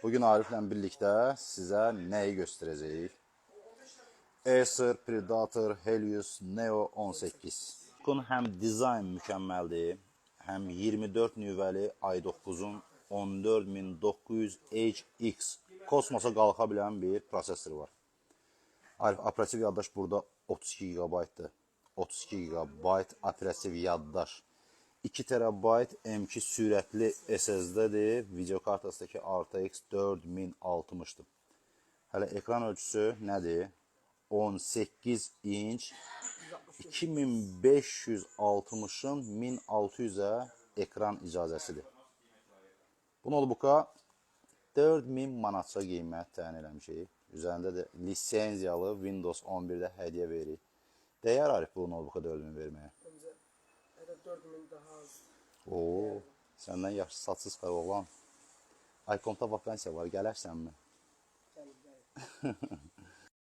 Bugün Arif'lə birlikdə sizə nəyi göstərəcəyik? Acer Predator Helios Neo 18. Bunun həm dizayn mükəmməldir, həm 24 nüvəli i9-un 14900HX kosmosa qalxa bilən bir prosesor var. Arif, operativ yaddaş burada 32 GB-dır. 32 GB operativ yaddaş. 2 TB M2 sürətli SSD-dir. Video kartasındakı RTX 4060-dır. Hələ ekran ölçüsü nədir? 18 inç 2560-ın 1600-ə ekran icazəsidir. Bu notebooka 4000 manatça qiymət təyin eləmişik. Üzərində də lisenziyalı Windows 11-də hədiyyə veririk. Dəyər Arif bu notebooka 4000 verməyə? Məncə, hələ 4000 daha az. Oo, səndən yaxşı satsız qar oğlan. Aykonta vakansiya var, gələrsənmi? Gəlir.